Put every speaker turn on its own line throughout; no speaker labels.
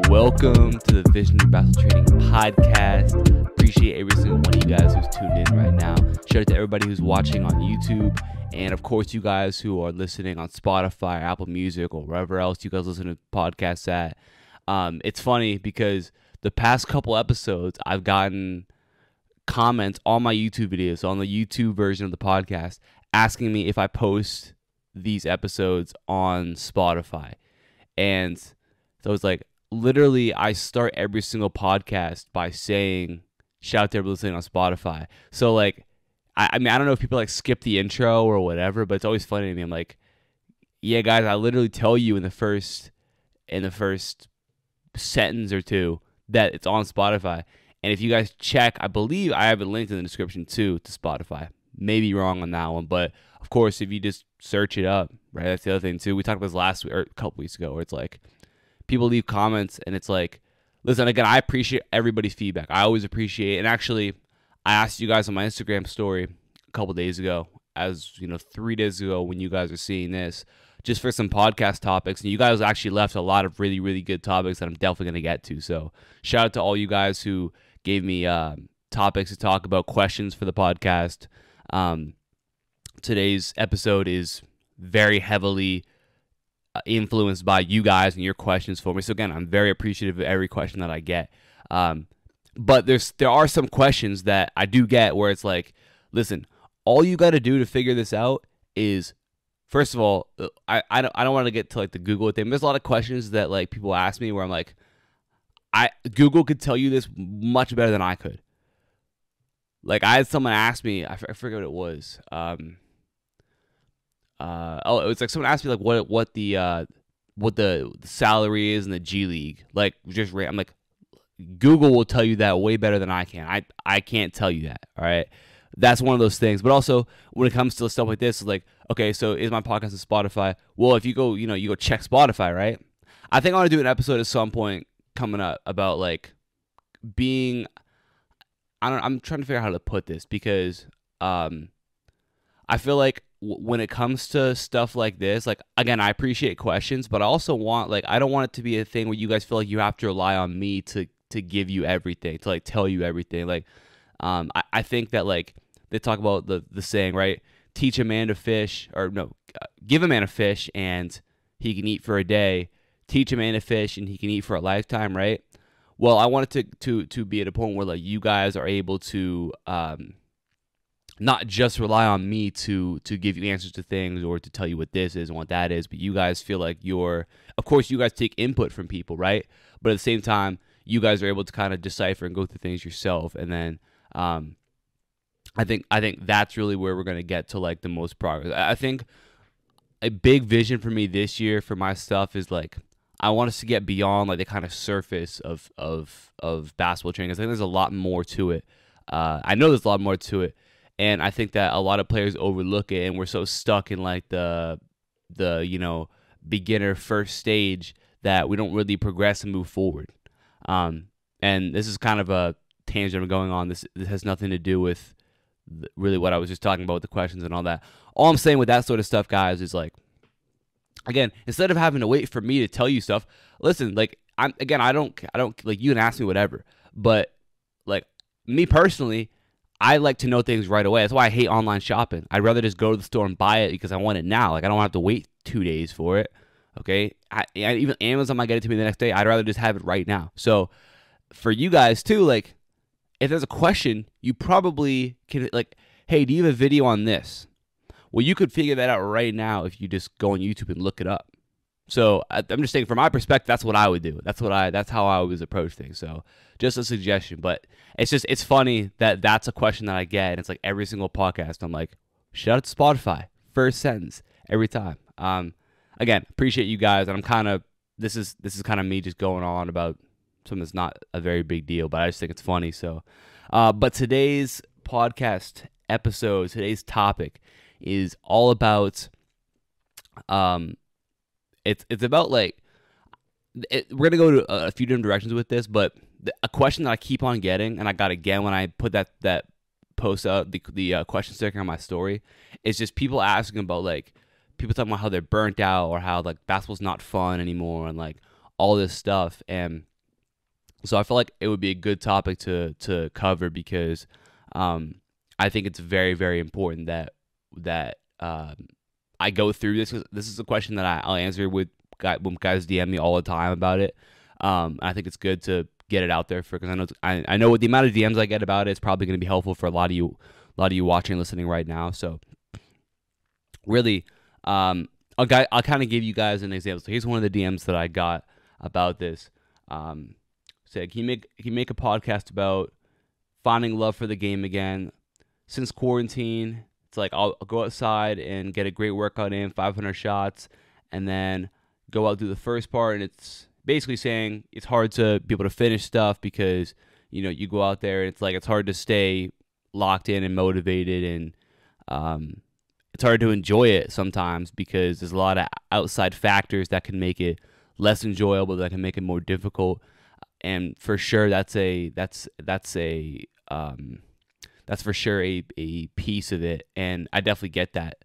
Welcome to the Vision Basketball Training Podcast. Appreciate every single one of you guys who's tuned in right now. Shout out to everybody who's watching on YouTube. And of course, you guys who are listening on Spotify, Apple Music, or wherever else you guys listen to podcasts at. It's funny because the past couple episodes, I've gotten comments on my YouTube videos, on the YouTube version of the podcast, asking me if I post these episodes on Spotify. And so it's like, literally, I start every single podcast by saying, shout out to everybody listening on Spotify. So, like, I mean, I don't know if people, like, skip the intro or whatever, but it's always funny to me. I'm like, yeah, guys, I literally tell you in the first sentence or two that it's on Spotify. And if you guys check, I believe I have it linked in the description, too, to Spotify. Maybe wrong on that one, but, of course, if you just search it up, right, that's the other thing, too. We talked about this last week, or a couple weeks ago, where it's like, people leave comments, and it's like, listen, again, I appreciate everybody's feedback. I always appreciate it. And actually, I asked you guys on my Instagram story a couple days ago, 3 days ago when you guys are seeing this, just for some podcast topics. And you guys actually left a lot of really, really good topics that I'm definitely going to get to. So shout out to all you guys who gave me topics to talk about, questions for the podcast. Today's episode is very heavily influenced by you guys and your questions for me. So again, I'm very appreciative of every question that I get. But there are some questions that I do get where it's like, listen, all you got to do to figure this out is, first of all, I don't want to get to like the Google thing. There's a lot of questions that like people ask me where I'm like, Google could tell you this much better than I could. Like I had someone ask me, I forget what it was. It was like someone asked me like what the salary is in the G League. Like just I'm like, Google will tell you that way better than I can. I can't tell you that. All right, that's one of those things. But also when it comes to stuff like this, it's like, okay, so is my podcast on Spotify? Well, if you go, you go check Spotify, right? I think I want to do an episode at some point coming up about like being. I'm trying to figure out how to put this because I feel like when it comes to stuff like this, like, again, I appreciate questions, but I also want, like, I don't want it to be a thing where you guys feel like you have to rely on me to give you everything, to, like, tell you everything. Like, I think that, like, they talk about the saying, right? Teach a man to fish, or no, give a man a fish and he can eat for a day. Teach a man to fish and he can eat for a lifetime, right? Well, I want it to be at a point where, like, you guys are able to not just rely on me to give you answers to things or to tell you what this is and what that is, but you guys feel like of course, you guys take input from people, right? But at the same time, you guys are able to kind of decipher and go through things yourself. And then I think that's really where we're going to get to, like, the most progress. I think a big vision for me this year for my stuff is, like, I want us to get beyond, like, the kind of surface of basketball training. I think there's a lot more to it. I know there's a lot more to it. And I think that a lot of players overlook it, and we're so stuck in, like, the beginner first stage that we don't really progress and move forward. And this is kind of a tangent I'm going on. This has nothing to do with really what I was just talking about with the questions and all that. All I'm saying with that sort of stuff, guys, is, like, again, instead of having to wait for me to tell you stuff, listen, like, I don't like, you can ask me whatever, but, like, me personally, I like to know things right away. That's why I hate online shopping. I'd rather just go to the store and buy it because I want it now. Like, I don't have to wait 2 days for it, okay? Even Amazon might get it to me the next day. I'd rather just have it right now. So for you guys, too, like, if there's a question, you probably can, like, hey, do you have a video on this? Well, you could figure that out right now if you just go on YouTube and look it up. So I'm just saying, from my perspective, that's what I would do. That's how I always approach things. So just a suggestion, but it's funny that that's a question that I get, and it's like every single podcast, I'm like, shout out to Spotify, first sentence every time. Again, appreciate you guys, and I'm kind of this is kind of me just going on about something that's not a very big deal, but I just think it's funny. So, but today's podcast episode, today's topic is all about It's about, like, we're going to go to a few different directions with this, but a question that I keep on getting, and I got again when I put that post out, the question sticker on my story, is just people asking about, like, people talking about how they're burnt out or how, like, basketball's not fun anymore and, like, all this stuff. And So I feel like it would be a good topic to cover because I think it's very, very important that I go through this. This is a question that I'll answer when guys DM me all the time about it. I think it's good to get it out there because I know with the amount of DMs I get about it, it's probably going to be helpful for a lot of you watching and listening right now. So really, I'll kind of give you guys an example. So here's one of the DMs that I got about this. Said, can you make a podcast about finding love for the game again? Since quarantine, it's like I'll go outside and get a great workout in, 500 shots, and then go out do the first part. And it's basically saying it's hard to be able to finish stuff because, you know, you go out there and it's like it's hard to stay locked in and motivated, and it's hard to enjoy it sometimes because there's a lot of outside factors that can make it less enjoyable, that can make it more difficult. And for sure, that's for sure a piece of it, and I definitely get that.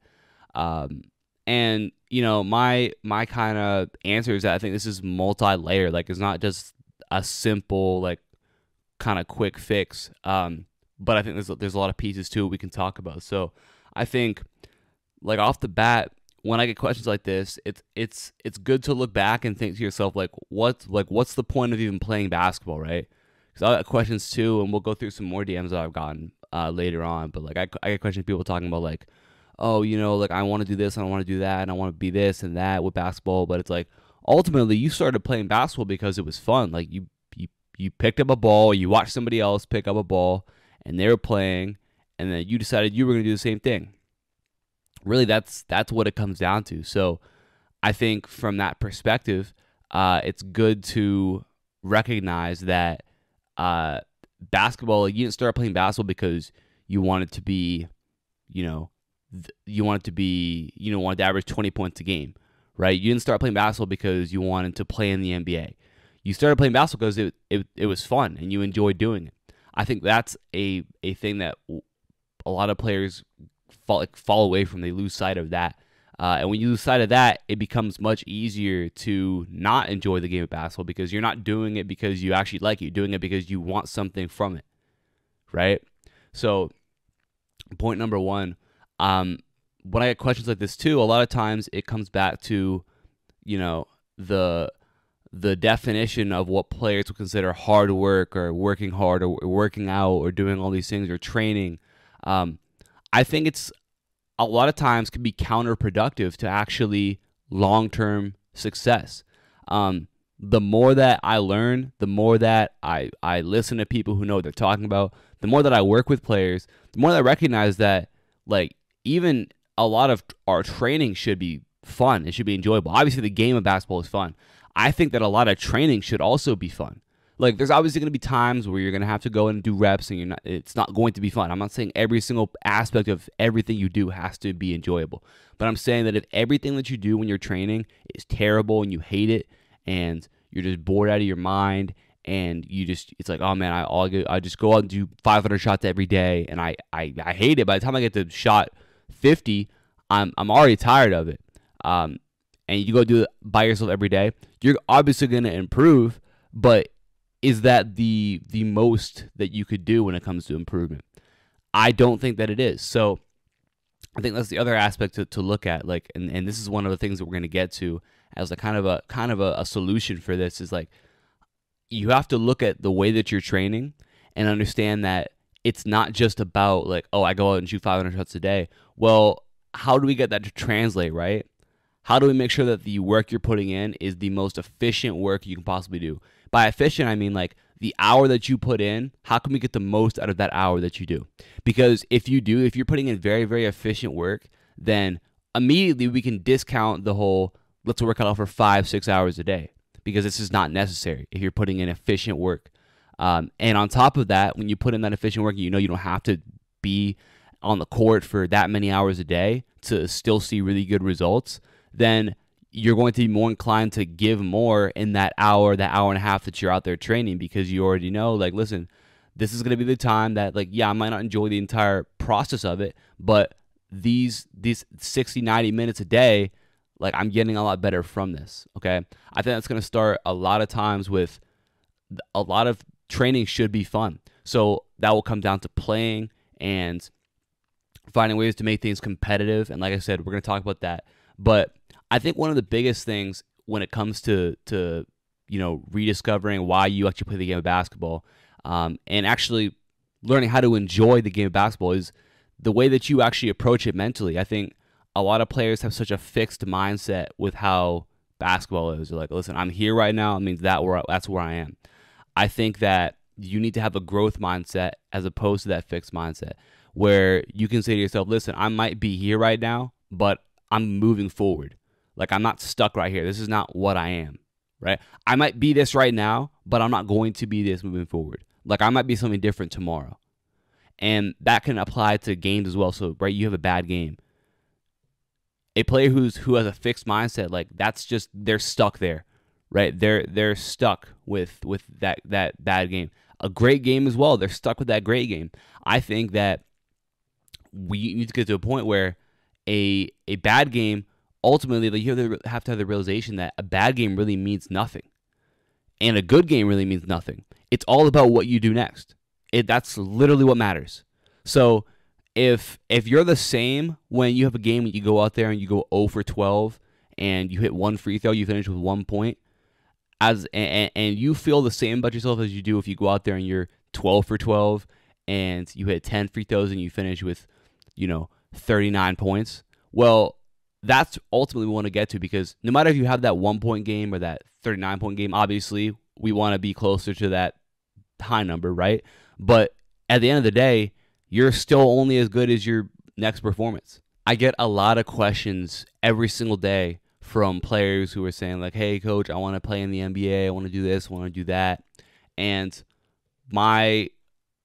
And you know, my kind of answer is that I think this is multi-layered. Like, it's not just a simple like kind of quick fix. But I think there's a lot of pieces to it we can talk about. So I think, like, off the bat, when I get questions like this, it's good to look back and think to yourself, like, what's the point of even playing basketball, right? Because I got questions too, and we'll go through some more DMs that I've gotten later on. But like, I get questions, people talking about like, oh, you know, like, I want to do this, and I want to do that, and I want to be this and that with basketball. But it's like, ultimately, you started playing basketball because it was fun. Like, you picked up a ball, you watched somebody else pick up a ball, and they were playing, and then you decided you were going to do the same thing. Really, that's what it comes down to. So I think from that perspective, it's good to recognize that basketball, like, you didn't start playing basketball because you wanted to be, wanted to average 20 points a game, right? You didn't start playing basketball because you wanted to play in the NBA. You started playing basketball because it was fun and you enjoyed doing it. I think that's a thing that a lot of players fall away from. They lose sight of that. And when you lose sight of that, it becomes much easier to not enjoy the game of basketball because you're not doing it because you actually like it. You're doing it because you want something from it, right? So point number one, when I get questions like this too, a lot of times it comes back to, the definition of what players would consider hard work or working hard or working out or doing all these things or training. I think it's a lot of times can be counterproductive to actually long-term success. The more that I learn, the more that I listen to people who know what they're talking about, the more that I work with players, the more that I recognize that, like, even a lot of our training should be fun. It should be enjoyable. Obviously, the game of basketball is fun. I think that a lot of training should also be fun. Like, there's obviously going to be times where you're going to have to go and do reps and it's not going to be fun. I'm not saying every single aspect of everything you do has to be enjoyable. But I'm saying that if everything that you do when you're training is terrible and you hate it and you're just bored out of your mind and it's like, oh man, I just go out and do 500 shots every day and I hate it. By the time I get to shot 50, I'm already tired of it. And you go do it by yourself every day, you're obviously going to improve, but is that the most that you could do when it comes to improvement? I don't think that it is. So I think that's the other aspect to look at. Like, and this is one of the things that we're going to get to as a kind of a solution for this is, like, you have to look at the way that you're training and understand that it's not just about, like, oh, I go out and shoot 500 shots a day. Well, how do we get that to translate, right? How do we make sure that the work you're putting in is the most efficient work you can possibly do? By efficient, I mean, like, the hour that you put in, how can we get the most out of that hour that you do? Because if you're putting in very, very efficient work, then immediately we can discount the whole, let's work out for 5-6 hours a day, because this is not necessary if you're putting in efficient work. And on top of that, when you put in that efficient work, you don't have to be on the court for that many hours a day to still see really good results, then you're going to be more inclined to give more in that hour and a half that you're out there training, because you already know, like, listen, this is going to be the time that, like, yeah, I might not enjoy the entire process of it, but these 60, 90 minutes a day, like, I'm getting a lot better from this, okay? I think that's going to start a lot of times with a lot of training should be fun. So that will come down to playing and finding ways to make things competitive. And like I said, we're going to talk about that. But I think one of the biggest things when it comes to rediscovering why you actually play the game of basketball, and actually learning how to enjoy the game of basketball is the way that you actually approach it mentally. I think a lot of players have such a fixed mindset with how basketball is. They're like, listen, I'm here right now. It means that's where I am. I think that you need to have a growth mindset as opposed to that fixed mindset where you can say to yourself, listen, I might be here right now, but I'm moving forward. Like, I'm not stuck right here. This is not what I am, right? I might be this right now, but I'm not going to be this moving forward. Like, I might be something different tomorrow. And that can apply to games as well. So, right, you have a bad game. A player who has a fixed mindset, like, that's just, they're stuck there, right? They're stuck with that bad game. A great game as well. They're stuck with that great game. I think that we need to get to a point where a bad game, ultimately, like, you have to have the realization that a bad game really means nothing, and a good game really means nothing. It's all about what you do next. That's literally what matters. So if you're the same when you have a game and you go out there and you go 0 for 12 and you hit one free throw, you finish with 1 point, and you feel the same about yourself as you do if you go out there and you're 12 for 12 and you hit 10 free throws and you finish with 39 points. Well, that's ultimately what we want to get to, because no matter if you have that 1 point game or that 39 point game, obviously we want to be closer to that high number, right? But at the end of the day, you're still only as good as your next performance. I get a lot of questions every single day from players who are saying like, hey coach, I want to play in the NBA, I want to do this, I want to do that. And my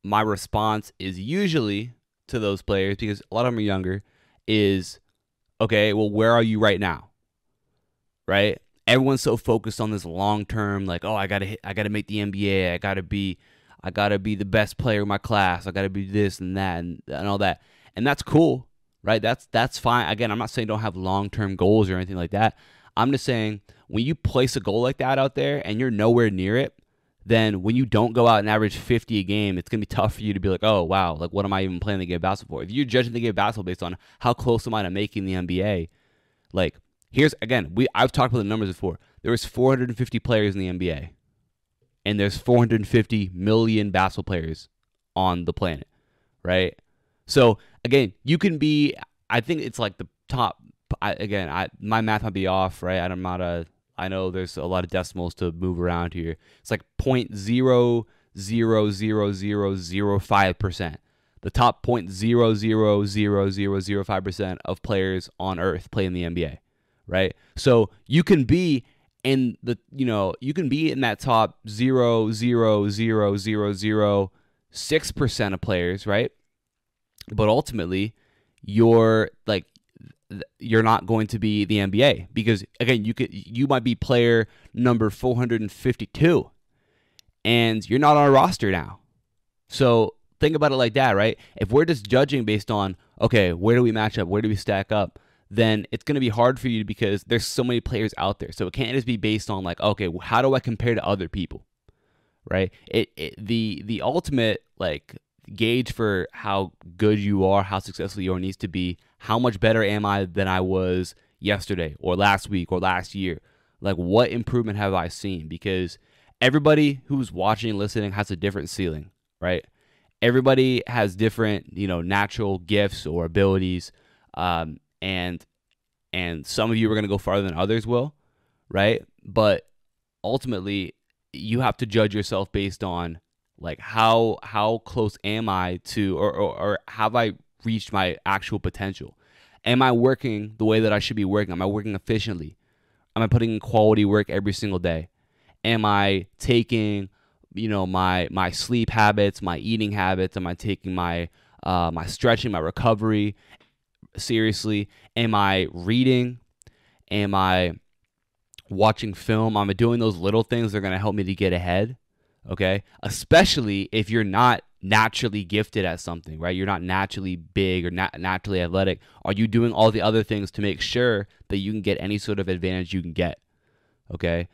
response is usually to those players, because a lot of them are younger, is, okay, well, where are you right now? Right? Everyone's so focused on this long term, like, oh, I gotta make the NBA, I gotta be the best player in my class, I gotta be this and that and all that. And that's cool, right? That's fine. Again, I'm not saying don't have long term goals or anything like that. I'm just saying when you place a goal like that out there and you're nowhere near it, then when you don't go out and average 50 a game, it's going to be tough for you to be like, oh, wow, like, what am I even playing the game of basketball for? If you're judging the game of basketball based on how close am I to making the NBA, like, here's, again, I've talked about the numbers before. There was 450 players in the NBA, and there's 450 million basketball players on the planet, right? So, again, you can be, I think it's like the top, my math might be off, right? I know there's a lot of decimals to move around here. It's like 0.0000005%. The top 0.0000005% of players on Earth play in the NBA, right? So you can be in that top 0.00006% of players, right? But ultimately, you're not going to be the NBA, because again, you might be player number 452 and you're not on a roster now. So think about it like that, right? If we're just judging based on, okay, where do we match up? Where do we stack up? Then it's going to be hard for you because there's so many players out there. So it can't just be based on like, okay, well, how do I compare to other people? Right? The ultimate like gauge for how good you are, how successful you are, needs to be how much better am I than I was yesterday or last week or last year? Like, what improvement have I seen? Because everybody who's watching and listening has a different ceiling, right? Everybody has different, natural gifts or abilities, and some of you are going to go farther than others will, right? But ultimately, you have to judge yourself based on like how close am I to, or have I reached my actual potential? Am I working the way that I should be working? Am I working efficiently? Am I putting in quality work every single day? Am I taking, my sleep habits, my eating habits? Am I taking my stretching, my recovery seriously? Am I reading? Am I watching film? Am I doing those little things that are going to help me to get ahead? Okay, especially if you're not naturally gifted at something, right? You're not naturally big or naturally athletic. Are you doing all the other things to make sure that you can get any sort of advantage you can get? Okay,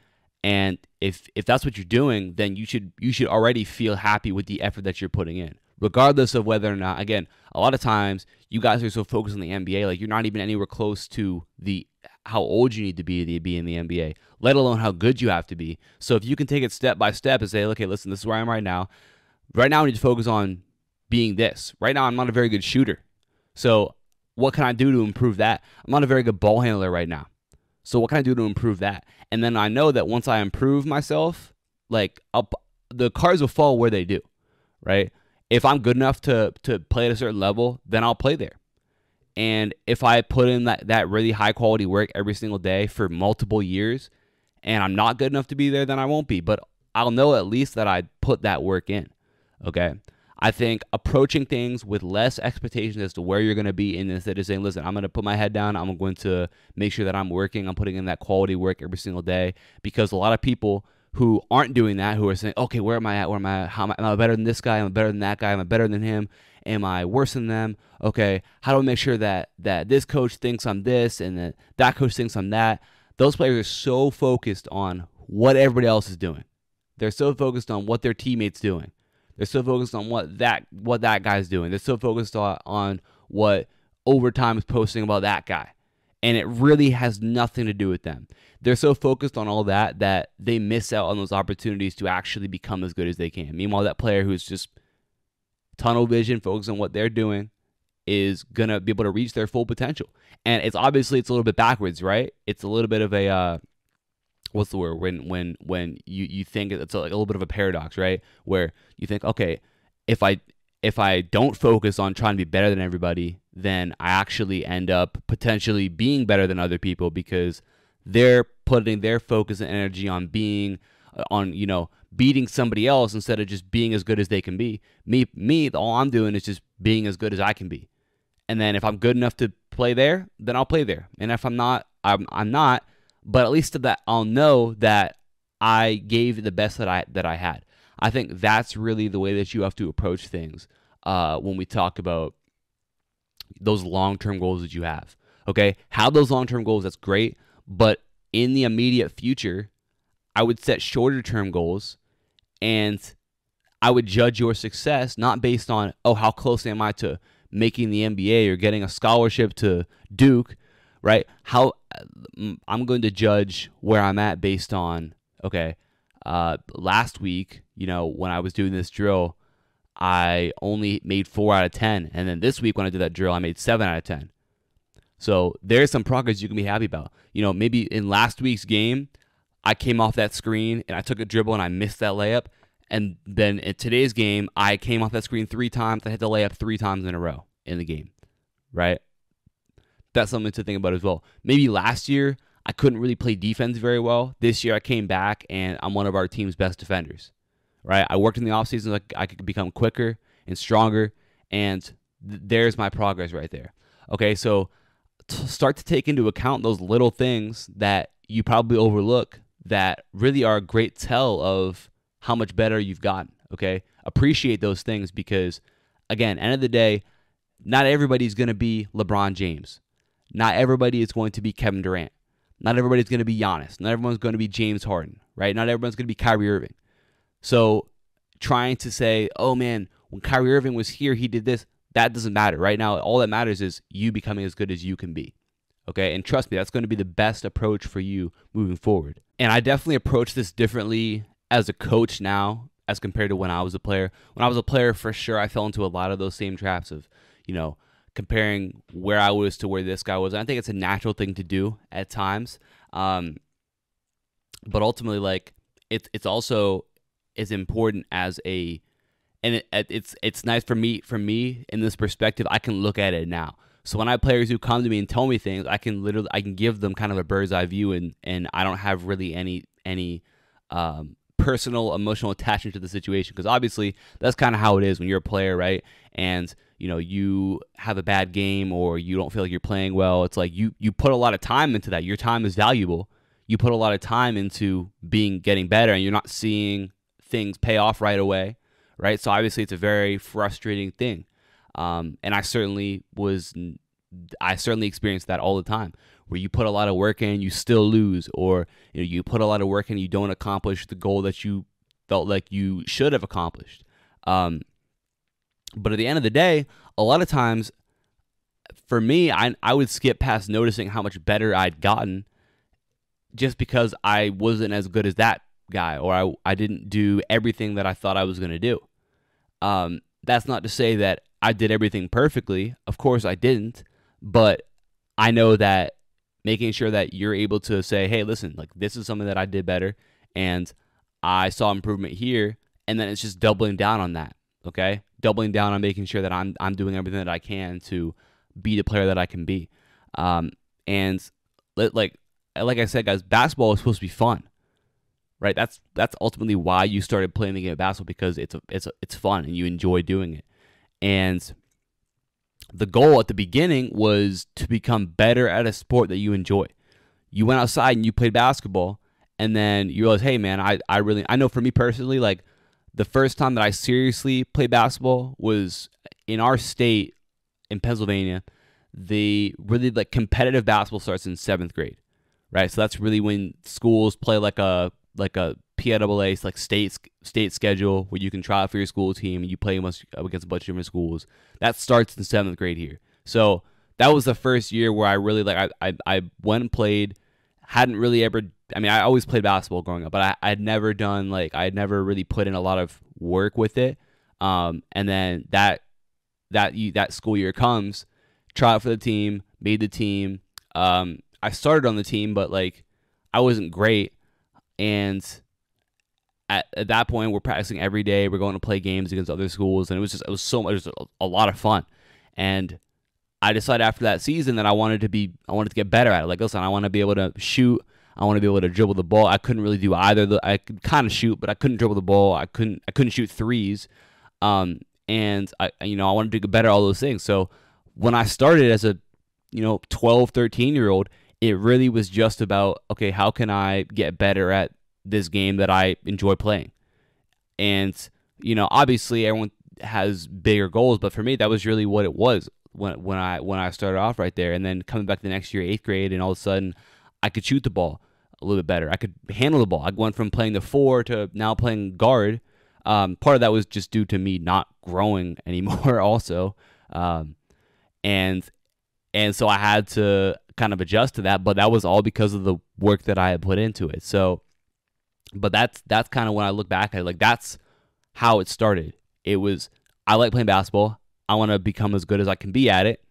And if that's what you're doing, then you should already feel happy with the effort that you're putting in, regardless of whether or not. Again, a lot of times you guys are so focused on the NBA, like you're not even anywhere close to the how old you need to be in the NBA, let alone how good you have to be. So if you can take it step by step and say, okay, listen, this is where I am right now. Right now, I need to focus on being this. Right now, I'm not a very good shooter. So what can I do to improve that? I'm not a very good ball handler right now. So what can I do to improve that? And then I know that once I improve myself, like the cards will fall where they do, right? If I'm good enough to play at a certain level, then I'll play there. And if I put in that really high quality work every single day for multiple years and I'm not good enough to be there, then I won't be. But I'll know at least that I put that work in, okay? I think approaching things with less expectations as to where you're going to be, and instead of saying, listen, I'm going to put my head down. I'm going to make sure that I'm working. I'm putting in that quality work every single day, because a lot of people who aren't doing that, who are saying, okay, where am I at? Where am I? How am I better than this guy? Am I better than that guy? Am I better than him? Am I worse than them? Okay, how do I make sure that this coach thinks I'm this and that coach thinks I'm that? Those players are so focused on what everybody else is doing. They're so focused on what their teammates doing. They're so focused on what that guy's doing. They're so focused on what Overtime is posting about that guy. And it really has nothing to do with them. They're so focused on all that they miss out on those opportunities to actually become as good as they can. Meanwhile, that player who's just tunnel vision, focused on what they're doing, is going to be able to reach their full potential. And it's a little bit backwards, right? It's a little bit of a... what's the word, when you think it's like a little bit of a paradox, right? Where you think, okay, if I don't focus on trying to be better than everybody, then I actually end up potentially being better than other people, because they're putting their focus and energy on being beating somebody else instead of just being as good as they can be. Me, all I'm doing is just being as good as I can be. And then if I'm good enough to play there, then I'll play there. And if I'm not, I'm not. But at least that I'll know that I gave the best that I had. I think that's really the way that you have to approach things when we talk about those long-term goals that you have. Okay, have those long-term goals. That's great. But in the immediate future, I would set shorter-term goals, and I would judge your success not based on, oh, how close am I to making the NBA or getting a scholarship to Duke, right? I'm going to judge where I'm at based on, okay, last week, when I was doing this drill, I only made 4 out of 10. And then this week when I did that drill, I made 7 out of 10. So there's some progress you can be happy about. Maybe in last week's game, I came off that screen and I took a dribble and I missed that layup. And then in today's game, I came off that screen 3 times. I had to lay up 3 times in a row in the game, right? That's something to think about as well. Maybe last year, I couldn't really play defense very well. This year, I came back, and I'm one of our team's best defenders, right? I worked in the offseason so I could become quicker and stronger, and there's my progress right there. Okay, so start to take into account those little things that you probably overlook that really are a great tell of how much better you've gotten, okay? Appreciate those things because, again, end of the day, not everybody's going to be LeBron James. Not everybody is going to be Kevin Durant. Not everybody's going to be Giannis. Not everyone's going to be James Harden, right? Not everyone's going to be Kyrie Irving. So trying to say, oh, man, when Kyrie Irving was here, he did this, that doesn't matter. Right now, all that matters is you becoming as good as you can be, okay? And trust me, that's going to be the best approach for you moving forward. And I definitely approach this differently as a coach now as compared to when I was a player. When I was a player, for sure, I fell into a lot of those same traps of, comparing where I was to where this guy was. And I think it's a natural thing to do at times. But ultimately, like, it's also as important as it's nice for me in this perspective. I can look at it now. So when I have players who come to me and tell me things, I can give them kind of a bird's eye view, and I don't have really any personal emotional attachment to the situation, because obviously that's kind of how it is when you're a player, right? And you have a bad game or you don't feel like you're playing well. It's like you put a lot of time into that. Your time is valuable. You put a lot of time into getting better, and you're not seeing things pay off right away, right? So obviously it's a very frustrating thing. And I certainly experienced that all the time, where you put a lot of work in, you still lose, or you put a lot of work in, you don't accomplish the goal that you felt like you should have accomplished. But at the end of the day, a lot of times, for me, I would skip past noticing how much better I'd gotten just because I wasn't as good as that guy, or I didn't do everything that I thought I was going to do. That's not to say that I did everything perfectly. Of course I didn't, but I know that making sure that you're able to say, hey, listen, like this is something that I did better and I saw improvement here, and then it's just doubling down on that, okay? Doubling down on making sure that I'm doing everything that I can to be the player that I can be. And like I said, guys, basketball is supposed to be fun, right? That's ultimately why you started playing the game of basketball, because it's fun and you enjoy doing it. And the goal at the beginning was to become better at a sport that you enjoy. You went outside and you played basketball, and then you realize, hey man, I know for me personally, like the first time that I seriously played basketball was in our state in Pennsylvania. The really like competitive basketball starts in 7th grade, right? So that's really when schools play like a PIAA like state schedule where you can try out for your school team and you play against a bunch of different schools. That starts in 7th grade here. So that was the first year where I really I went and played. Hadn't really ever. I mean, I always played basketball growing up, but I had never done I had never really put in a lot of work with it. And then that school year comes, try out for the team, made the team. I started on the team, but like I wasn't great. And at that point, we're practicing every day. We're going to play games against other schools, and it was a lot of fun. And I decided after that season that I wanted to get better at it. Like, listen, I want to be able to shoot. I want to be able to dribble the ball. I couldn't really do either. I could kind of shoot, but I couldn't dribble the ball. I couldn't shoot threes. And I wanted to get better at all those things. So when I started as a 12, 13-year-old, it really was just about, okay, how can I get better at this game that I enjoy playing? And obviously everyone has bigger goals, but for me that was really what it was when I started off right there. And then coming back the next year, 8th grade, and all of a sudden I could shoot the ball a little bit better. I could handle the ball. I went from playing the 4 to now playing guard. Part of that was just due to me not growing anymore also. And so I had to kind of adjust to that, but that was all because of the work that I had put into it. So, but that's kind of when I look back at it, like that's how it started. It was, I like playing basketball. I want to become as good as I can be at it.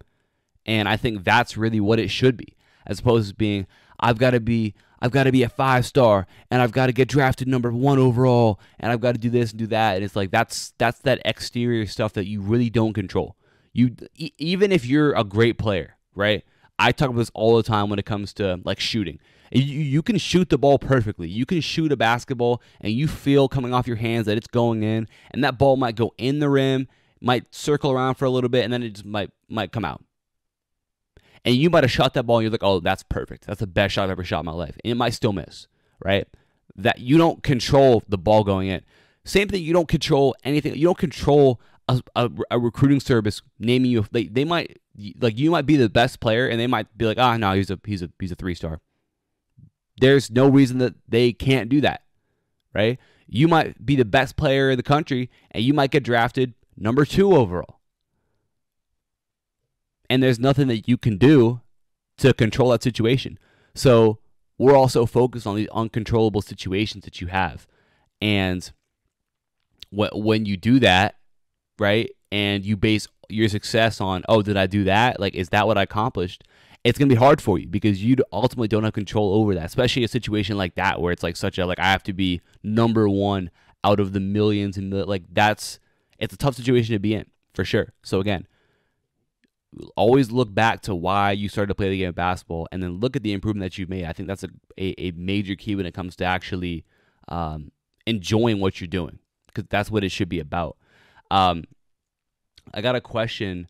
And I think that's really what it should be, as opposed to being, I've got to be a 5-star, and I've got to get drafted number 1 overall, and I've got to do this and do that. And it's like, that's that exterior stuff that you really don't control. Even if you're a great player, right? I talk about this all the time when it comes to like shooting. You can shoot the ball perfectly. You can shoot a basketball and you feel coming off your hands that it's going in, and that ball might go in the rim, might circle around for a little bit, and then it just might come out. And you might have shot that ball and you're like, oh, that's perfect. That's the best shot I've ever shot in my life. And it might still miss, right? That you don't control the ball going in. Same thing, you don't control anything. You don't control a recruiting service naming you. They might, like, you might be the best player and they might be like, no, he's a 3-star. There's no reason that they can't do that, right? You might be the best player in the country and you might get drafted number 2 overall. And there's nothing that you can do to control that situation. So we're also focused on these uncontrollable situations that you have. And when you do that, right, and you base your success on, oh, did I do that? Like, is that what I accomplished? It's going to be hard for you because you ultimately don't have control over that, especially a situation like that where it's like such a, like, I have to be number 1 out of the millions and like it's a tough situation to be in for sure. So again, always look back to why you started to play the game of basketball and then look at the improvement that you've made. I think that's a major key when it comes to actually enjoying what you're doing, because that's what it should be about. I got a question.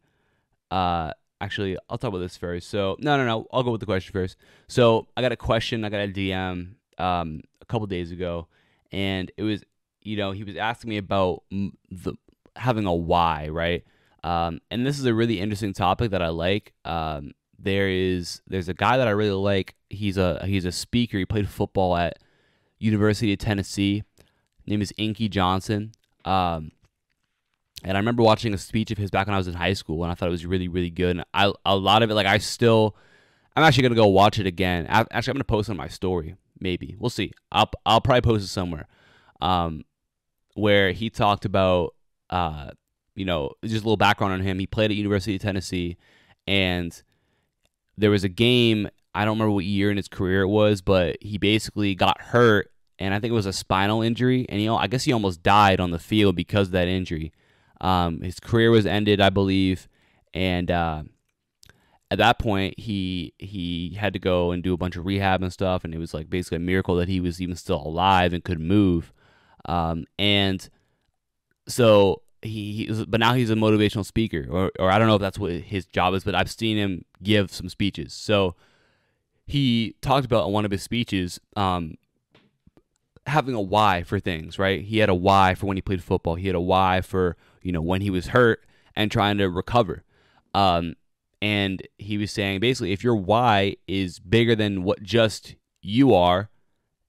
Actually, I'll talk about this first. So, no. I'll go with the question first. So, I got a question. I got a DM a couple days ago, and it was, he was asking me about having a why, right? And this is a really interesting topic that I like. there's a guy that I really like. He's a speaker. He played football at University of Tennessee. His name is Inky Johnson. And I remember watching a speech of his back when I was in high school, and I thought it was really, really good. And a lot of it, like I'm actually gonna go watch it again. Actually, I'm gonna post it on my story. Maybe we'll see. I'll probably post it somewhere. Where he talked about, just a little background on him. He played at University of Tennessee, and there was a game. I don't remember what year in his career it was, but he basically got hurt, and I think it was a spinal injury, and I guess he almost died on the field because of that injury. His career was ended, I believe, and at that point, he had to go and do a bunch of rehab and stuff, and it was like basically a miracle that he was even still alive and could move. And so but now he's a motivational speaker, or I don't know if that's what his job is, but I've seen him give some speeches. So he talked about in one of his speeches, having a why for things, right? He had a why for when he played football. He had a why for, when he was hurt and trying to recover. And he was saying basically, if your why is bigger than what just you are,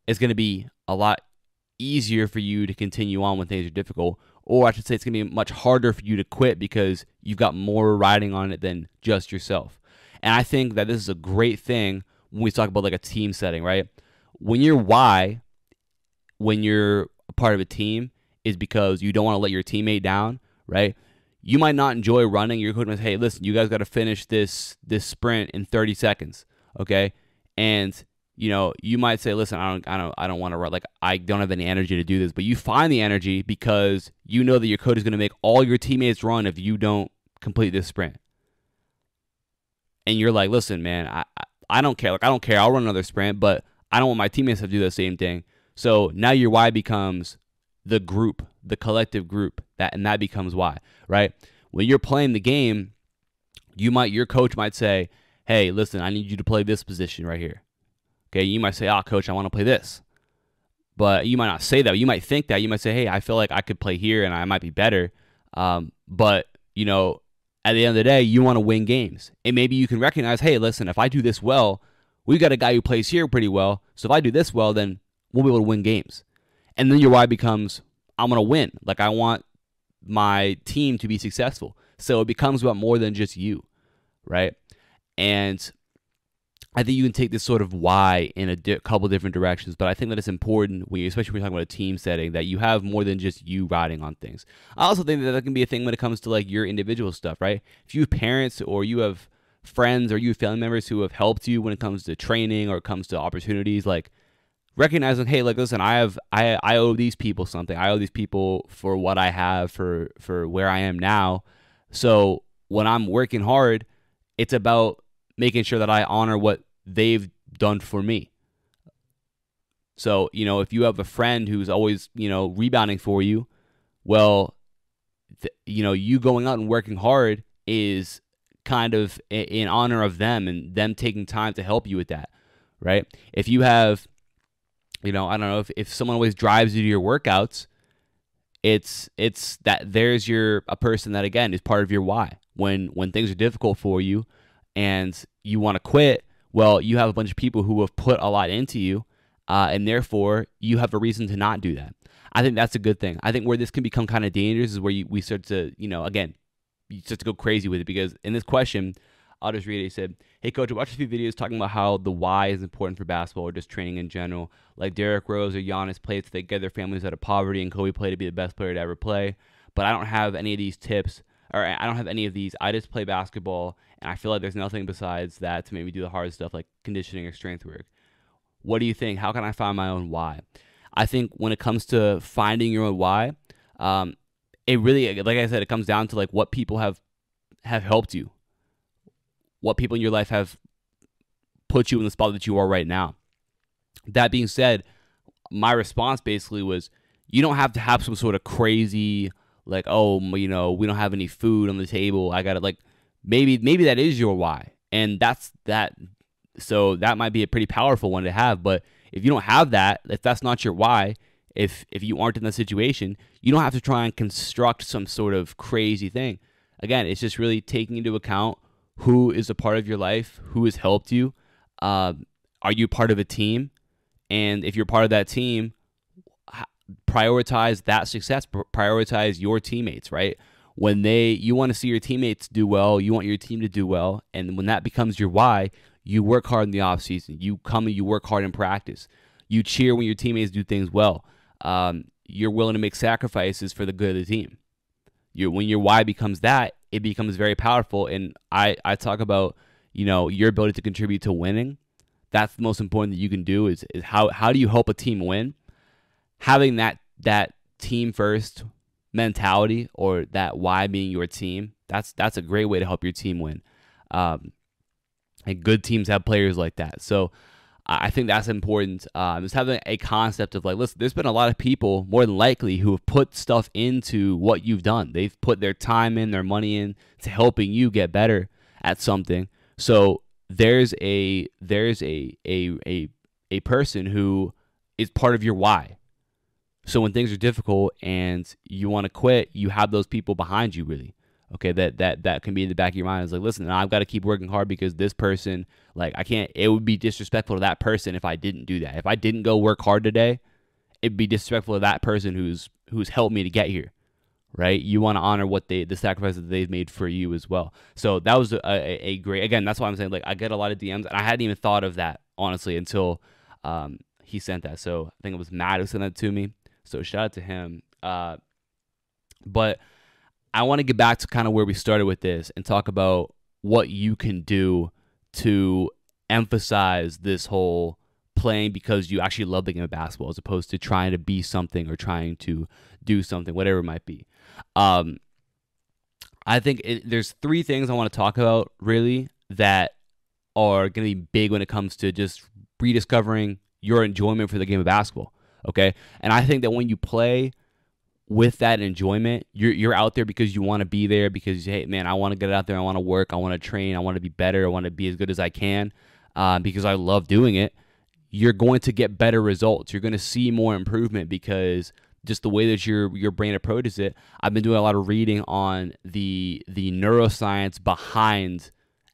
it's going to be a lot easier for you to continue on when things are difficult. Or I should say it's going to be much harder for you to quit because you've got more riding on it than just yourself. And I think that this is a great thing when we talk about like a team setting, right? When your why, when you're a part of a team, is because you don't want to let your teammate down, right? You might not enjoy running. Your coach might say, hey, listen, you guys got to finish this sprint in 30 seconds, okay? And you might say, listen, I don't want to run. Like, I don't have any energy to do this. But you find the energy because you know that your coach is going to make all your teammates run if you don't complete this sprint. And you're like, listen, man, I don't care. Like, I don't care. I'll run another sprint, but I don't want my teammates to do the same thing. So now your why becomes the group, the collective group, and that becomes why, right? When you're playing the game, your coach might say, hey, listen, I need you to play this position right here. Okay, you might say, coach, I want to play this. But you might not say that. You might think that. You might say, hey, I feel like I could play here and I might be better. But, at the end of the day, you want to win games. And maybe you can recognize, hey, listen, if I do this well, we've got a guy who plays here pretty well. So if I do this well, then we'll be able to win games. And then your why becomes, I'm going to win. Like, I want my team to be successful. So it becomes about more than just you, right? And I think you can take this sort of why in a couple different directions, but I think that it's important, especially when you're talking about a team setting, that you have more than just you riding on things. I also think that can be a thing when it comes to like your individual stuff, right? If you have parents or you have friends or you have family members who have helped you when it comes to training or it comes to opportunities, like recognizing, hey, like, listen, I owe these people something. I owe these people for what I have, for where I am now. So when I'm working hard, it's about making sure that I honor what they've done for me. So, if you have a friend who's always, rebounding for you, well, you going out and working hard is kind of in honor of them and them taking time to help you with that, right? If you have, I don't know, if someone always drives you to your workouts, it's that there's a person that, again, is part of your why. When things are difficult for you, and you want to quit, well, you have a bunch of people who have put a lot into you, and therefore you have a reason to not do that. I think that's a good thing. I think where this can become kind of dangerous is where we start to, again, you start to go crazy with it, because in this question, I'll just read it. He said, hey, coach, I watched a few videos talking about how the why is important for basketball or just training in general. Like Derrick Rose or Giannis played so they get their families out of poverty, and Kobe played to be the best player to ever play. But I don't have any of these tips, or I don't have any of these. I just play basketball, and I feel like there's nothing besides that to make me do the hard stuff like conditioning or strength work. What do you think? How can I find my own why? I think when it comes to finding your own why, it really, like I said, it comes down to like what people have helped you, what people in your life have put you in the spot that you are right now. That being said, my response basically was, you don't have to have some sort of crazy, like, oh, we don't have any food on the table. I got to, like, maybe that is your why. And that's that. So that might be a pretty powerful one to have. But if you don't have that, if that's not your why, if you aren't in that situation, you don't have to try and construct some sort of crazy thing. Again, it's just really taking into account who is a part of your life, who has helped you. Are you part of a team? And if you're part of that team, prioritize that success, prioritize your teammates, right? You want to see your teammates do well, you want your team to do well, and when that becomes your why, you work hard in the off season. You come and you work hard in practice. You cheer when your teammates do things well. You're willing to make sacrifices for the good of the team. When your why becomes that, it becomes very powerful. And I talk about, your ability to contribute to winning. That's the most important that you can do is how do you help a team win? Having that team first mentality, or that why being your team, that's a great way to help your team win. And good teams have players like that. So I think that's important. Just having a concept of like, listen, there's been a lot of people, more than likely, who have put stuff into what you've done. They've put their time in, their money in to helping you get better at something. So there's a person who is part of your why. So when things are difficult and you want to quit, you have those people behind you, really. Okay, that can be in the back of your mind. It's like, listen, I've got to keep working hard because this person, like, I can't. It would be disrespectful to that person if I didn't do that. If I didn't go work hard today, it'd be disrespectful to that person who's helped me to get here, right? You want to honor the sacrifices that they've made for you as well. So that was a great. Again, that's why I'm saying, like, I get a lot of DMs, and I hadn't even thought of that, honestly, until he sent that. So I think it was Matt who sent that to me. So shout out to him. But I want to get back to kind of where we started with this and talk about what you can do to emphasize this whole playing because you actually love the game of basketball, as opposed to trying to be something or trying to do something, whatever it might be. I think there's three things I want to talk about, really, that are going to be big when it comes to just rediscovering your enjoyment for the game of basketball. Okay. And I think that when you play with that enjoyment, you're out there because you want to be there, because, hey, man, I want to get out there. I want to work. I want to train. I want to be better. I want to be as good as I can because I love doing it. You're going to get better results. You're going to see more improvement because just the way that your brain approaches it. I've been doing a lot of reading on the neuroscience behind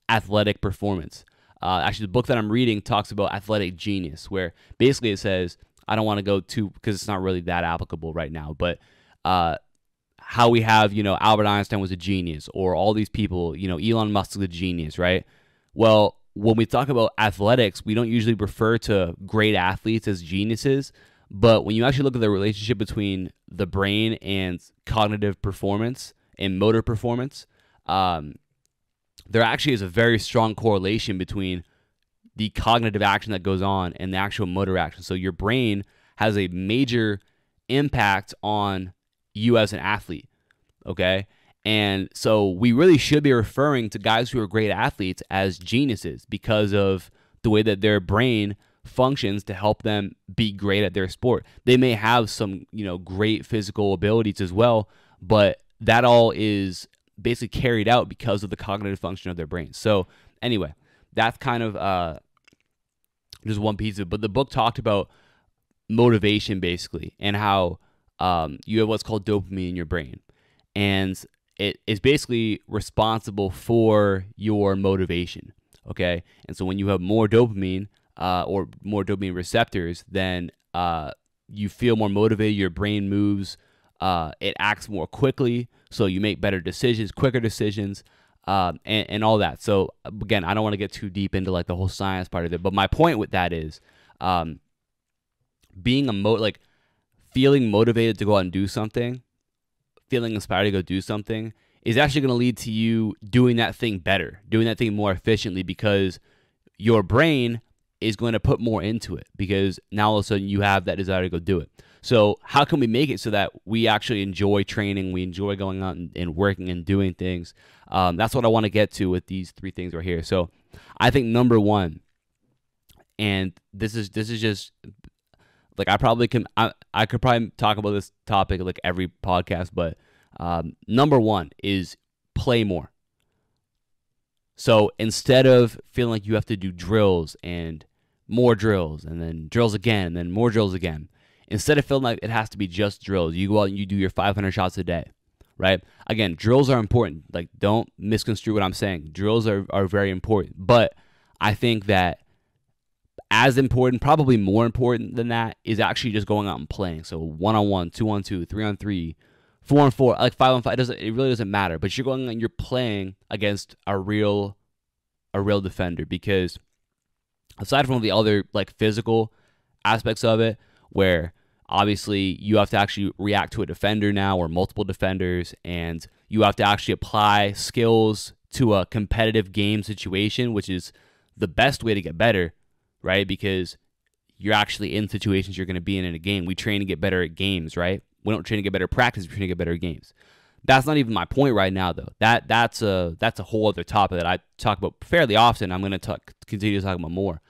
athletic performance. Actually, the book that I'm reading talks about athletic genius, where basically it says, I don't want to go too, because it's not really that applicable right now, but how we have, Albert Einstein was a genius, or all these people, Elon Musk is a genius, right? Well, when we talk about athletics, we don't usually refer to great athletes as geniuses, but when you actually look at the relationship between the brain and cognitive performance and motor performance, there actually is a very strong correlation between the cognitive action that goes on and the actual motor action. So your brain has a major impact on you as an athlete, okay? And so we really should be referring to guys who are great athletes as geniuses because of the way that their brain functions to help them be great at their sport. They may have some, great physical abilities as well, but that all is basically carried out because of the cognitive function of their brain. So anyway, that's kind of just one piece of it. But the book talked about motivation, basically, and how you have what's called dopamine in your brain. And it is basically responsible for your motivation, okay? And so when you have more dopamine or more dopamine receptors, then you feel more motivated, your brain moves, it acts more quickly, so you make better decisions, quicker decisions, and all that. So again, I don't want to get too deep into like the whole science part of it, but my point with that is being feeling motivated to go out and do something, feeling inspired to go do something is actually going to lead to you doing that thing better, doing that thing more efficiently, because your brain is going to put more into it, because now all of a sudden you have that desire to go do it. So how can we make it so that we actually enjoy training, we enjoy going out and working and doing things? That's what I want to get to with these three things right here. So I think number one, and this is just like I could probably talk about this topic like every podcast, but number one is play more. So instead of feeling like you have to do drills and more drills and then drills again and then more drills again, instead of feeling like it has to be just drills, you go out and you do your 500 shots a day, right? Again, drills are important. Like, don't misconstrue what I'm saying. Drills are very important. But I think that as important, probably more important than that, is actually just going out and playing. So 1-on-1, 2-on-2, 3-on-3, 4-on-4, like 5-on-5. It really doesn't matter. But you're going and you're playing against a real defender, because aside from the other like physical aspects of it, where obviously you have to actually react to a defender now or multiple defenders, and you have to actually apply skills to a competitive game situation, which is the best way to get better, right? Because you're actually in situations you're going to be in a game. We train to get better at games, right? We don't train to get better at practice. We train to get better at games. That's not even my point right now, though. That's a whole other topic that I talk about fairly often. I'm going to continue to talk about more.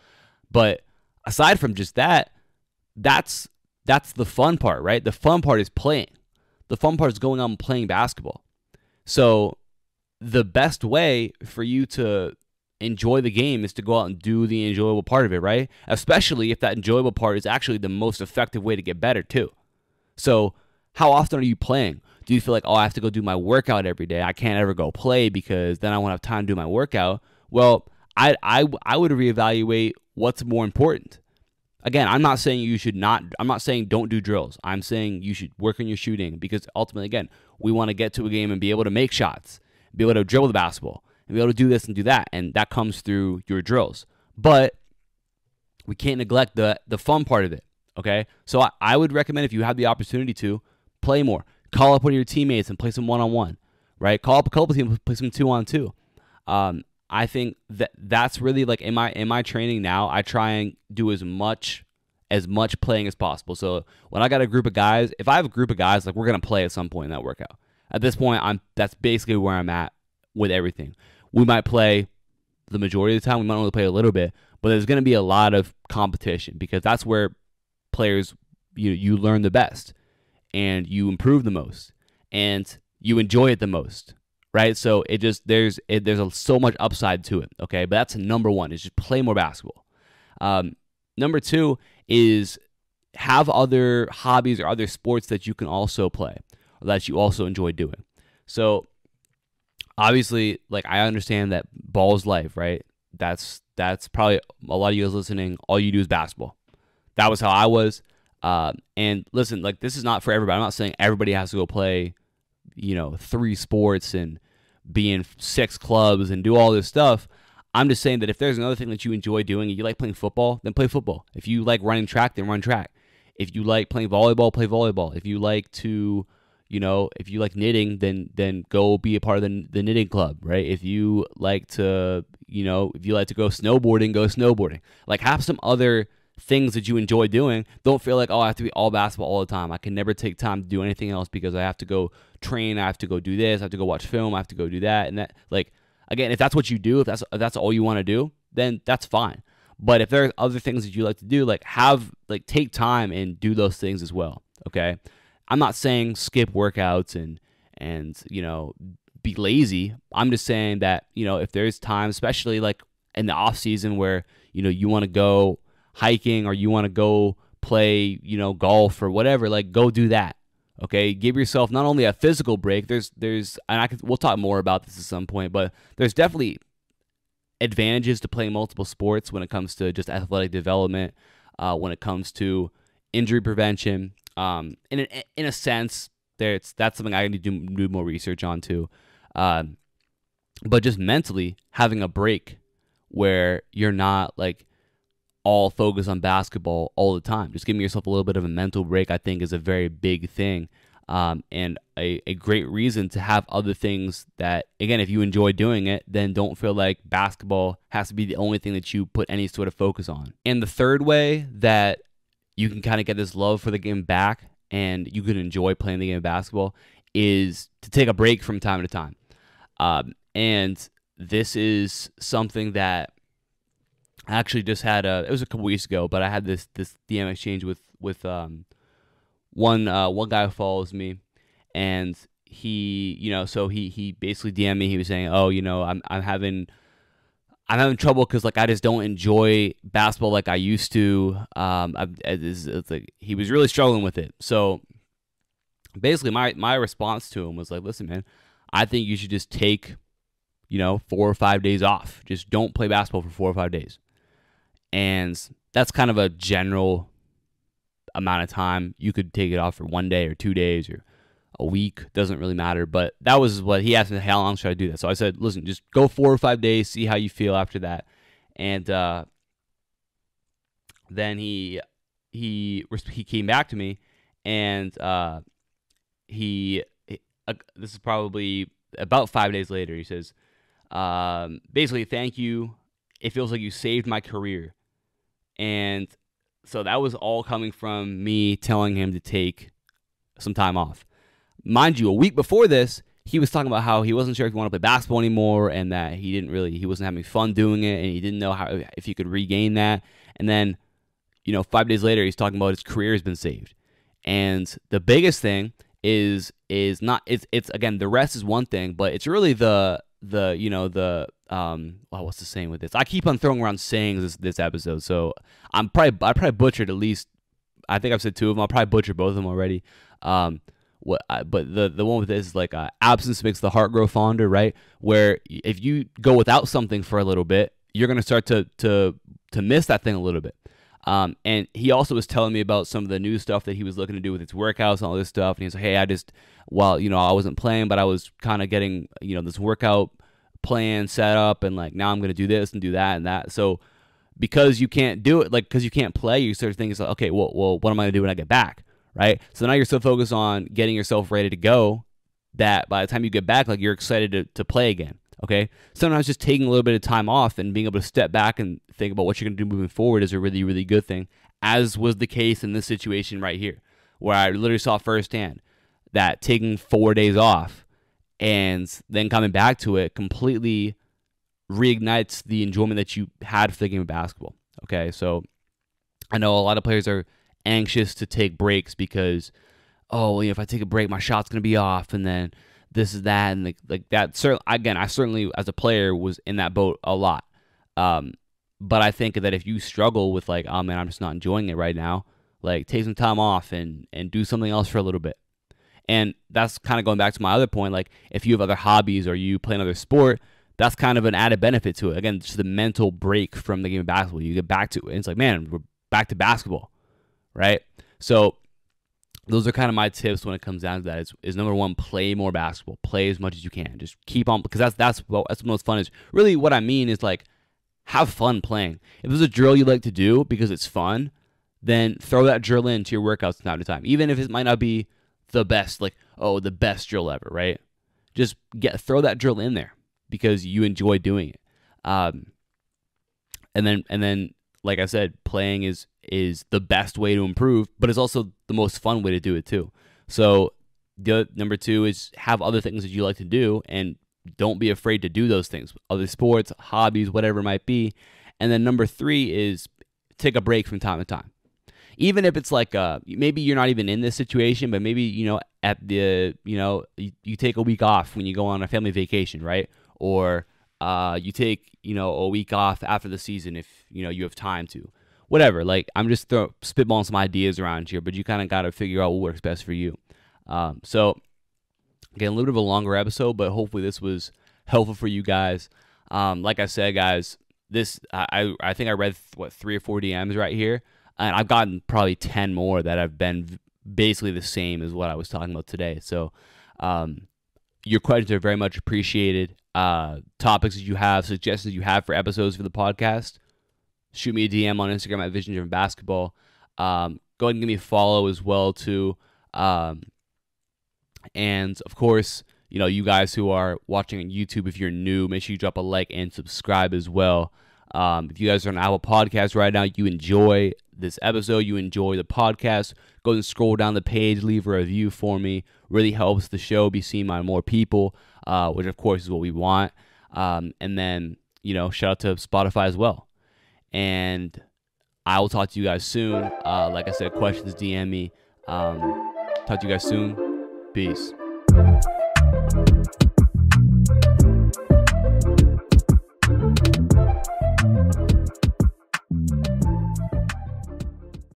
But aside from just that, that's the fun part, right? The fun part is playing. The fun part is going out and playing basketball. So the best way for you to enjoy the game is to go out and do the enjoyable part of it, right? Especially if that enjoyable part is actually the most effective way to get better too. So how often are you playing? Do you feel like, oh, I have to go do my workout every day? I can't ever go play because then I won't have time to do my workout. Well, I would reevaluate what's more important. Again, I'm not saying I'm not saying don't do drills. I'm saying you should work on your shooting, because ultimately, again, we want to get to a game and be able to make shots, be able to dribble the basketball, and be able to do this and do that. And that comes through your drills. But we can't neglect the fun part of it, okay? So I would recommend, if you have the opportunity to, play more. Call up one of your teammates and play some 1-on-1, right? Call up a couple teams and play some 2-on-2. I think that's really like in my training now, I try and do as much playing as possible. So when I got a group of guys, if I have a group of guys, like, we're gonna play at some point in that workout. At this point, that's basically where I'm at with everything. We might play the majority of the time. We might only play a little bit, but there's gonna be a lot of competition, because that's where players you learn the best, and you improve the most, and you enjoy it the most. Right, so there's so much upside to it. Okay, but that's number one, is just play more basketball. Number two is have other hobbies or other sports that you can also play, or that you also enjoy doing. So obviously, like, I understand that ball's life, right? That's probably a lot of you guys listening. All you do is basketball. That was how I was. And listen, like, this is not for everybody. I'm not saying everybody has to go play 3 sports and be in 6 clubs and do all this stuff. I'm just saying that if there's another thing that you enjoy doing, and you like playing football, then play football. If you like running track, then run track. If you like playing volleyball, play volleyball. If you like to, if you like knitting, then go be a part of the knitting club, right? If you like to, if you like to go snowboarding, go snowboarding. Like, have some other things that you enjoy doing. Don't feel like, oh, I have to be all basketball all the time. I can never take time to do anything else because I have to go train, I have to go do this, I have to go watch film, I have to go do that. And that, like, again, if that's what you do, if that's all you want to do, then that's fine. But if there's other things that you like to do, like, take time and do those things as well. Okay, I'm not saying skip workouts and be lazy. I'm just saying that if there's time, especially like in the off season, where you want to go hiking, or you want to go play, golf or whatever, like, go do that. Okay, give yourself not only a physical break. We'll talk more about this at some point, but there's definitely advantages to playing multiple sports when it comes to just athletic development, when it comes to injury prevention. In a sense, that's something I need to do more research on too. But just mentally having a break where you're not like all focused on basketball all the time. Just giving yourself a little bit of a mental break, I think, is a very big thing, and a great reason to have other things that, again, if you enjoy doing it, then don't feel like basketball has to be the only thing that you put any sort of focus on. And the third way that you can kind of get this love for the game back, and you can enjoy playing the game of basketball, is to take a break from time to time. And this is something that I actually just had it was a couple weeks ago, but I had this DM exchange with one guy who follows me, and he so he basically DM'd me. He was saying, oh, I'm having trouble because, like, I just don't enjoy basketball like I used to. It's like he was really struggling with it. So basically my response to him was like, listen, man, I think you should just take, 4 or 5 days off. Just don't play basketball for 4 or 5 days. And that's kind of a general amount of time. You could take it off for 1 day or 2 days or a week. Doesn't really matter. But that was what he asked me, how long should I do that? So I said, listen, just go 4 or 5 days, see how you feel after that. And then he came back to me, and this is probably about 5 days later. He says, basically, thank you. It feels like you saved my career. And so that was all coming from me telling him to take some time off. Mind you, a week before this, he was talking about how he wasn't sure if he wanted to play basketball anymore, and that he wasn't having fun doing it, and he didn't know if he could regain that. And then, 5 days later, he's talking about his career has been saved. And the biggest thing is not, it's again, the rest is one thing, but it's really what's the saying with this? I keep on throwing around sayings this episode, so I probably butchered at least, I think I've said 2 of them. I'll probably butcher both of them already. But the one with this is like, absence makes the heart grow fonder, right? Where if you go without something for a little bit, you're gonna start to miss that thing a little bit. And he also was telling me about some of the new stuff that he was looking to do with his workouts and all this stuff. And he's like, hey, I wasn't playing, but I was kind of getting, this workout plan set up, and like, now I'm going to do this and do that and that. So because you can't do it, because you can't play, you start thinking, okay, well, what am I going to do when I get back? Right. So now you're so focused on getting yourself ready to go that by the time you get back, like, you're excited to play again. Okay. Sometimes just taking a little bit of time off and being able to step back and think about what you're going to do moving forward is a really, really good thing, as was the case in this situation right here, where I literally saw firsthand that taking 4 days off and then coming back to it completely reignites the enjoyment that you had for the game of basketball. Okay. So I know a lot of players are anxious to take breaks because, if I take a break, my shot's going to be off, and then this is that, and like that. Again, I certainly, as a player, was in that boat a lot. But I think that if you struggle with like, oh man, I'm just not enjoying it right now, like, take some time off and do something else for a little bit. And that's kind of going back to my other point. Like, if you have other hobbies or you play another sport, that's kind of an added benefit to it. Again, just the mental break from the game of basketball. You get back to it, and it's like, man, we're back to basketball, right? So those are kind of my tips when it comes down to that. Is number one, play more basketball. Play as much as you can. Just keep on, because that's the most fun is. Really, what I mean is, like, have fun playing. If there's a drill you like to do because it's fun, then throw that drill into your workouts from time to time. Even if it might not be the best, like, the best drill ever, right? Just throw that drill in there because you enjoy doing it. And then, like I said, playing is the best way to improve, but it's also the most fun way to do it too. So number 2 is have other things that you like to do, and don't be afraid to do those things. Other sports, hobbies, whatever it might be. And then number 3 is take a break from time to time. Even if it's like, maybe you're not even in this situation, but maybe, you take a week off when you go on a family vacation, right? Or you take, a week off after the season if, you have time to. Whatever, like, I'm just spitballing some ideas around here, but you kind of got to figure out what works best for you. So, again, a little bit of a longer episode, but hopefully this was helpful for you guys. Like I said, guys, I think I read, 3 or 4 DMs right here, and I've gotten probably 10 more that have been basically the same as what I was talking about today. So, your questions are very much appreciated. Topics that you have, suggestions you have for episodes for the podcast, shoot me a DM on Instagram at Vision Driven Basketball. Go ahead and give me a follow as well too. And of course, you guys who are watching on YouTube, if you're new, make sure you drop a like and subscribe as well. If you guys are on Apple Podcasts right now, you enjoy this episode, you enjoy the podcast, go and scroll down the page, leave a review for me. Really helps the show be seen by more people, which of course is what we want. And then, shout out to Spotify as well. And I will talk to you guys soon. Like I said, questions, DM me. Talk to you guys soon. Peace.